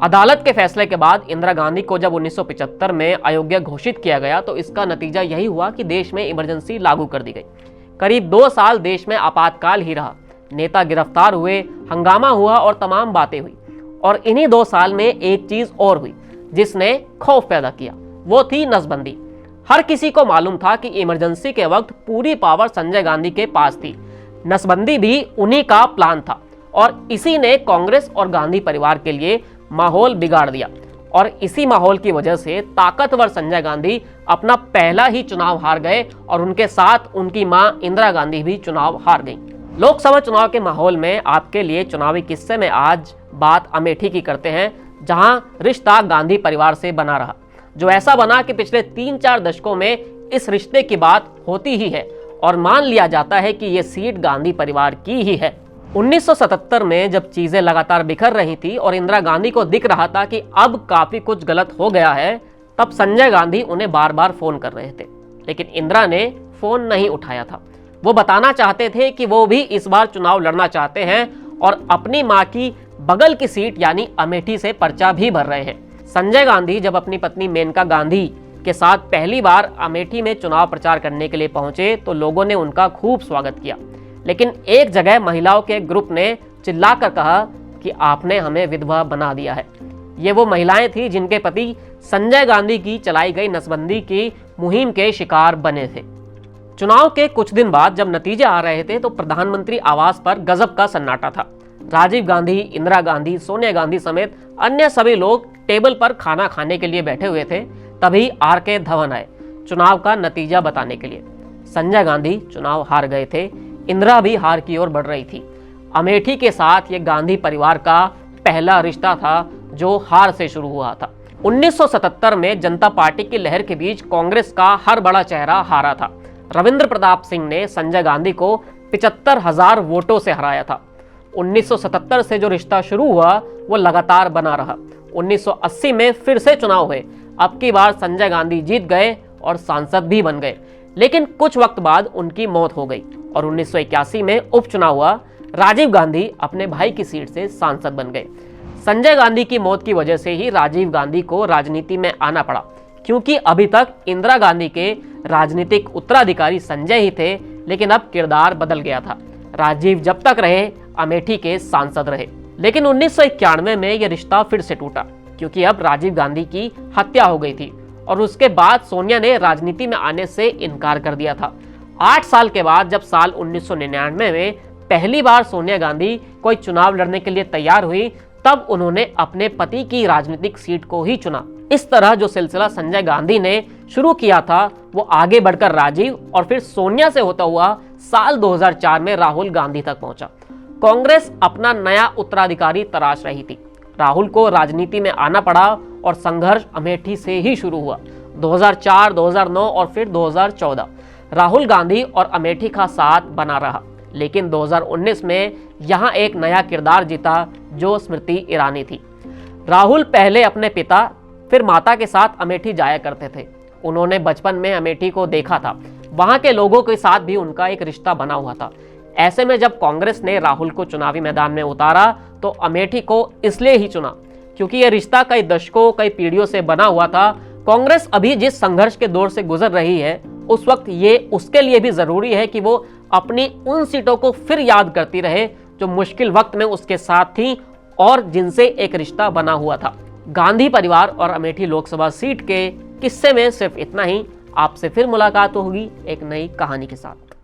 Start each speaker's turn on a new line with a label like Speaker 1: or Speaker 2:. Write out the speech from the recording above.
Speaker 1: अदालत के फैसले के बाद इंदिरा गांधी को जब 1975 में अयोग्य घोषित किया गया तो इसका नतीजा यही हुआ कि देश में इमरजेंसी लागू कर दी गई। करीब 2 साल देश में आपातकाल ही रहा। नेता गिरफ्तार हुए, हंगामा हुआ और तमाम बातें हुई। और इन्हीं 2 साल में एक चीज और हुई जिसने खौफ पैदा किया, वो थी नसबंदी। हर किसी को मालूम था कि इमरजेंसी के वक्त पूरी पावर संजय गांधी के पास थी। नसबंदी भी उन्हीं का प्लान था और इसी ने कांग्रेस और गांधी परिवार के लिए माहौल बिगाड़ दिया। और इसी माहौल की वजह से ताकतवर संजय गांधी अपना पहला ही चुनाव हार गए और उनके साथ उनकी मां इंदिरा गांधी भी चुनाव हार गईं। लोकसभा चुनाव के माहौल में आपके लिए चुनावी किस्से में आज बात अमेठी की करते हैं, जहां रिश्ता गांधी परिवार से बना रहा, जो ऐसा बना कि पिछले 3-4 दशकों में इस रिश्ते की बात होती ही है और मान लिया जाता है कि यह सीट गांधी परिवार की ही है। 1977 में जब चीजें लगातार बिखर रही थी और इंदिरा गांधी को दिख रहा था कि अब काफी कुछ गलत हो गया है, तब संजय गांधी उन्हें बार बार फोन कर रहे थे, लेकिन इंदिरा ने फोन नहीं उठाया था। वो बताना चाहते थे कि वो भी इस बार चुनाव लड़ना चाहते हैं और अपनी मां की बगल की सीट यानी अमेठी से पर्चा भी भर रहे हैं। संजय गांधी जब अपनी पत्नी मेनका गांधी के साथ पहली बार अमेठी में चुनाव प्रचार करने के लिए पहुंचे तो लोगों ने उनका खूब स्वागत किया, लेकिन एक जगह महिलाओं के ग्रुप ने चिल्लाकर कहा कि आपने हमें विधवा बना दिया है। ये वो महिलाएं थी जिनके पति संजय गांधी की चलाई गई नसबंदी की मुहिम के शिकार बने थे। चुनाव के कुछ दिन बाद जब नतीजे आ रहे थे तो प्रधानमंत्री आवास पर गजब का सन्नाटा था। राजीव गांधी, इंदिरा गांधी, सोनिया गांधी समेत अन्य सभी लोग टेबल पर खाना खाने के लिए बैठे हुए थे। तभी आर.के. धवन आए चुनाव का नतीजा बताने के लिए। संजय गांधी चुनाव हार गए थे, इंदिरा भी हार की ओर बढ़ रही थी। अमेठी के साथ ये गांधी परिवार का पहला रिश्ता था जो हार से शुरू हुआ था। 1977 में जनता पार्टी की लहर के बीच कांग्रेस का हर बड़ा चेहरा हारा था। रविंद्र प्रताप सिंह ने संजय गांधी को 75,000 वोटों से हराया था। 1977 से जो रिश्ता शुरू हुआ वो लगातार बना रहा। 1980 में फिर से चुनाव हुए। अब की बार संजय गांधी जीत गए और सांसद भी बन गए, लेकिन कुछ वक्त बाद उनकी मौत हो गई और 1981 में उपचुनाव हुआ। राजीव गांधी अपने भाई की सीट से सांसद बन गए। संजय गांधी की मौत की वजह से ही राजीव गांधी को राजनीति में आना पड़ा, क्योंकि अभी तक इंदिरा गांधी के राजनीतिक उत्तराधिकारी संजय ही थे, लेकिन अब किरदार बदल गया था। राजीव जब तक रहे अमेठी के सांसद रहे, लेकिन 1991 में यह रिश्ता फिर से टूटा, क्योंकि अब राजीव गांधी की हत्या हो गई थी और उसके बाद सोनिया ने राजनीति में आने से इनकार कर दिया था। 8 साल के बाद जब साल 1999 में पहली बार सोनिया गांधी कोई चुनाव लड़ने के लिए तैयार हुई, तब उन्होंने अपने पति की राजनीतिक सीट को ही चुना। इस तरह जो सिलसिला संजय गांधी ने शुरू किया था वो आगे बढ़कर राजीव और फिर सोनिया से होता हुआ साल 2004 में राहुल गांधी तक पहुंचा। कांग्रेस अपना नया उत्तराधिकारी तलाश रही थी। राहुल को राजनीति में आना पड़ा और संघर्ष अमेठी से ही शुरू हुआ। 2004, 2009 और फिर 2014 राहुल गांधी और अमेठी का साथ बना रहा, लेकिन 2019 में यहां एक नया किरदार जीता जो स्मृति ईरानी थी। राहुल पहले अपने पिता फिर माता के साथ अमेठी जाया करते थे। उन्होंने बचपन में अमेठी को देखा था, वहां के लोगों के साथ भी उनका एक रिश्ता बना हुआ था। ऐसे में जब कांग्रेस ने राहुल को चुनावी मैदान में उतारा तो अमेठी को इसलिए ही चुना क्योंकि यह रिश्ता कई दशकों, कई पीढ़ियों से बना हुआ था। कांग्रेस अभी जिस संघर्ष के दौर से गुजर रही है उस वक्त ये उसके लिए भी जरूरी है कि वो अपनी उन सीटों को फिर याद करती रहे जो मुश्किल वक्त में उसके साथ थी और जिनसे एक रिश्ता बना हुआ था। गांधी परिवार और अमेठी लोकसभा सीट के किस्से में सिर्फ इतना ही। आपसे फिर मुलाकात होगी एक नई कहानी के साथ।